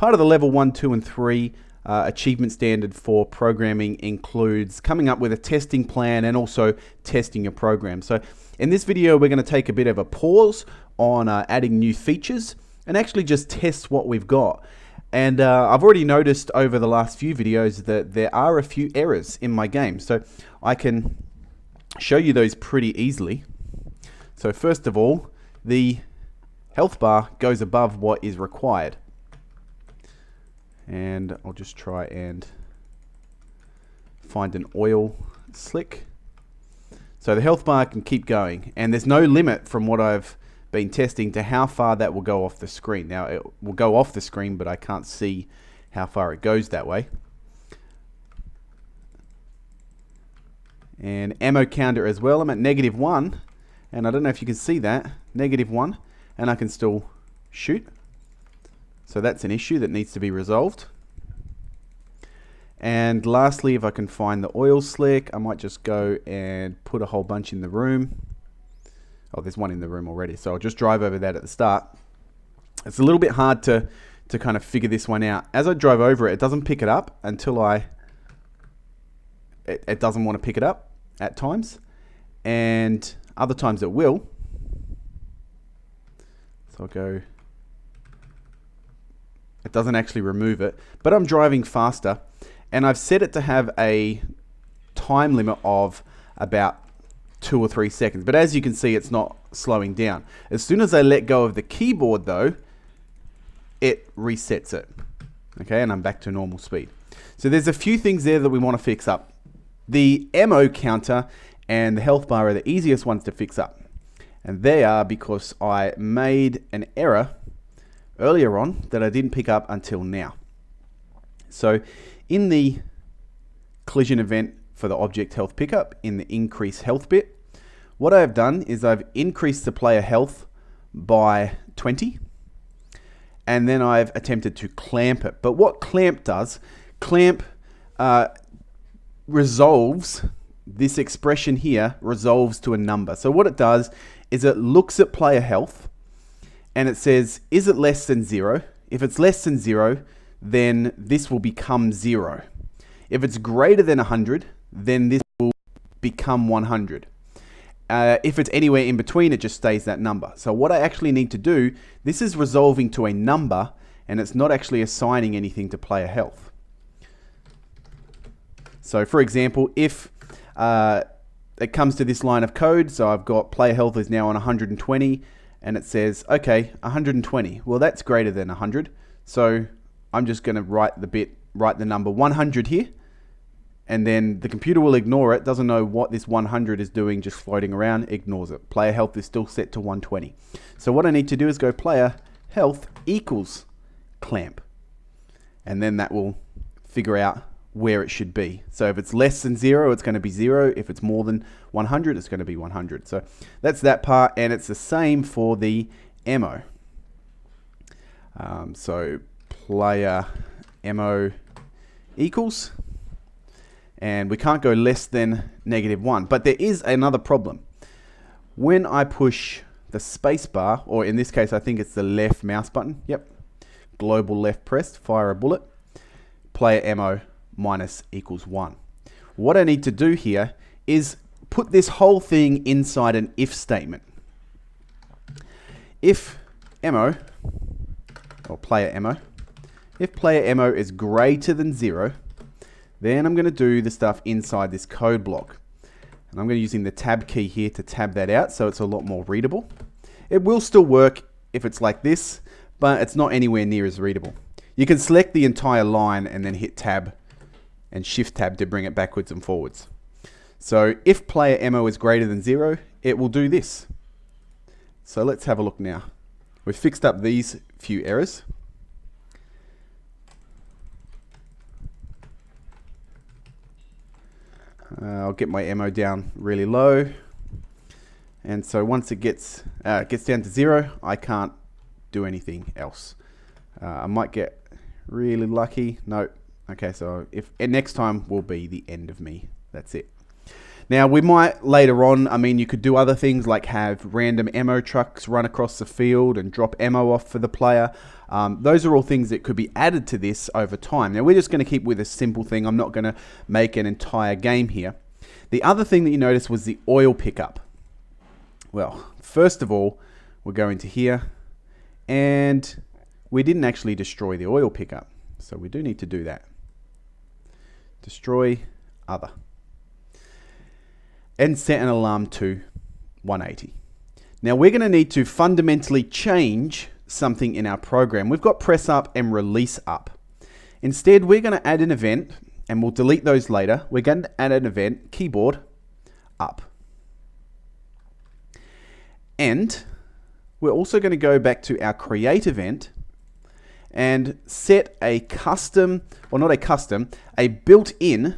Part of the level 1, 2, and 3 achievement standard for programming includes coming up with a testing plan and also testing your program. So in this video, we're going to take a bit of a pause on adding new features and actually just test what we've got. And I've already noticed over the last few videos that there are a few errors in my game. So I can show you those pretty easily. So first of all, the health bar goes above what is required. And I'll just try and find an oil slick. So the health bar can keep going, and there's no limit from what I've been testing to how far that will go off the screen. Now it will go off the screen, but I can't see how far it goes that way. And ammo counter as well, I'm at -1, and I don't know if you can see that, -1, and I can still shoot. So that's an issue that needs to be resolved. And lastly, if I can find the oil slick, I might just go and put a whole bunch in the room. Oh, there's one in the room already, so I'll just drive over that at the start. It's a little bit hard to kind of figure this one out. As I drive over it, it doesn't pick it up until it doesn't want to pick it up at times, and other times it will. So I'll go. It doesn't actually remove it, but I'm driving faster, and I've set it to have a time limit of about 2 or 3 seconds. But as you can see, it's not slowing down. As soon as I let go of the keyboard though, it resets it. Okay, and I'm back to normal speed. So there's a few things there that we want to fix up. The ammo counter and the health bar are the easiest ones to fix up. And they are because I made an error earlier on that I didn't pick up until now. So in the collision event for the object health pickup, in the increase health bit, what I've done is I've increased the player health by 20, and then I've attempted to clamp it. But what clamp does, clamp resolves, this expression here resolves to a number. So what it does is it looks at player health and it says, is it less than 0? If it's less than 0, then this will become 0. If it's greater than 100, then this will become 100. If it's anywhere in between, it just stays that number. So what I actually need to do, this is resolving to a number, and it's not actually assigning anything to player health. So for example, if it comes to this line of code, so I've got player health is now on 120, and it says, okay, 120. Well, that's greater than 100. So I'm just going to write the number 100 here, and then the computer will ignore it, doesn't know what this 100 is doing, just floating around, ignores it. Player health is still set to 120. So what I need to do is go player health equals clamp, and then that will figure out where it should be. So if it's less than 0, it's going to be 0. If it's more than 100, it's going to be 100. So that's that part, and it's the same for the ammo. So player ammo equals, and we can't go less than -1. But there is another problem. When I push the space bar, or in this case I think it's the left mouse button, yep, global left pressed, fire a bullet, player ammo minus equals 1. What I need to do here is put this whole thing inside an if statement. If ammo, or player ammo, if player ammo is greater than 0, then I'm going to do the stuff inside this code block. And I'm going to using the tab key here to tab that out so it's a lot more readable. It will still work if it's like this, but it's not anywhere near as readable. You can select the entire line and then hit tab and shift tab to bring it backwards and forwards. So if player ammo is greater than 0, it will do this. So let's have a look now. We've fixed up these few errors. I'll get my ammo down really low, and so once it gets down to 0, I can't do anything else. I might get really lucky. No. Okay, so if next time will be the end of me. That's it. Now, we might later on, I mean, you could do other things like have random ammo trucks run across the field and drop ammo off for the player. Those are all things that could be added to this over time. Now, we're just going to keep with a simple thing. I'm not going to make an entire game here. The other thing that you noticed was the oil pickup. Well, first of all, we'll go into here, and we didn't actually destroy the oil pickup. So we do need to do that. Destroy other. And set an alarm to 180. Now we're going to need to fundamentally change something in our program. We've got press up and release up. Instead, we're going to add an event, and we'll delete those later. We're going to add an event, keyboard up. And we're also going to go back to our create event and set a custom, or not a custom, a built-in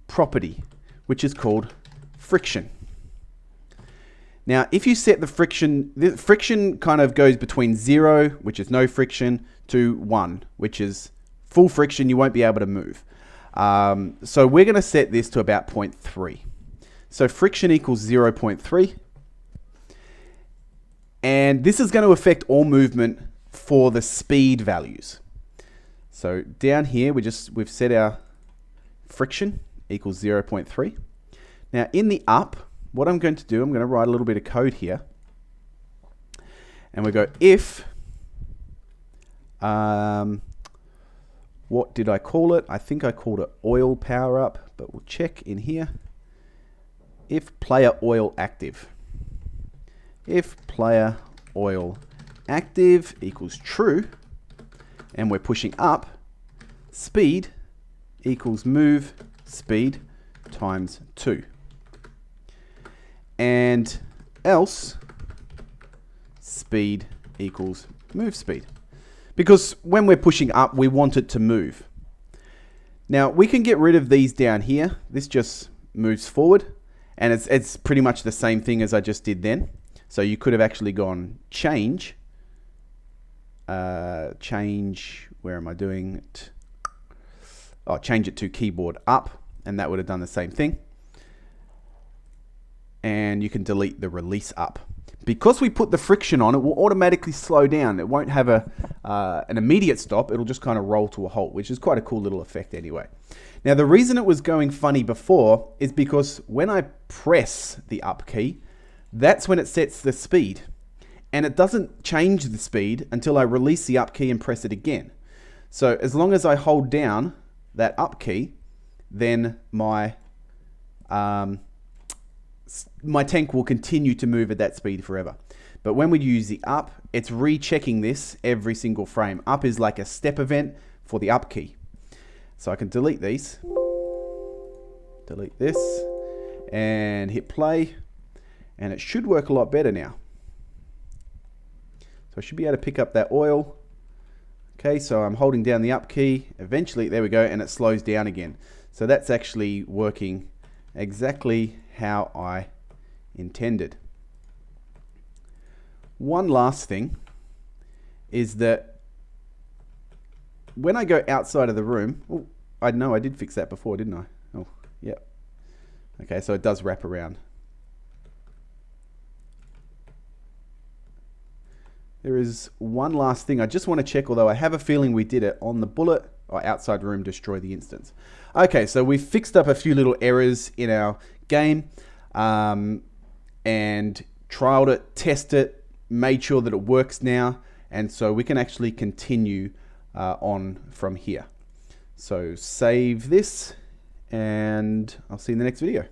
property, which is called friction. Now, if you set the friction kind of goes between 0, which is no friction, to 1, which is full friction, you won't be able to move. So we're going to set this to about 0.3. So friction equals 0.3. And this is going to affect all movement for the speed values. So down here, we've set our friction equals 0.3. Now in the up, what I'm going to do, I'm going to write a little bit of code here. And we go if, what did I call it? I think I called it oil power up, but we'll check in here. If player oil active. If player oil active equals true, and we're pushing up, speed equals move speed times 2. And else speed equals move speed. Because when we're pushing up, we want it to move. Now we can get rid of these down here. This just moves forward, and it's pretty much the same thing as I just did then. So you could have actually gone change, change, where am I doing it? Oh, change it to keyboard up, and that would have done the same thing. And you can delete the release up. Because we put the friction on, it will automatically slow down. It won't have an immediate stop. It'll just kind of roll to a halt, which is quite a cool little effect anyway. Now, the reason it was going funny before is because when I press the up key, that's when it sets the speed. And it doesn't change the speed until I release the up key and press it again. So as long as I hold down that up key, then my tank will continue to move at that speed forever. But when we use the up, it's rechecking this every single frame. Up is like a step event for the up key. So I can delete these, delete this, and hit play, and it should work a lot better now. So I should be able to pick up that oil. Okay, so I'm holding down the up key. Eventually, there we go, and it slows down again. So that's actually working exactly how I intended. One last thing is that when I go outside of the room, oh, I know I did fix that before, didn't I? Oh, yeah. Okay, so it does wrap around. There is one last thing I just want to check, although I have a feeling we did it on the bullet, or outside room, destroy the instance. Okay, so we've fixed up a few little errors in our game, and trialed it, tested it, made sure that it works now, and so we can actually continue on from here. So save this, and I'll see you in the next video.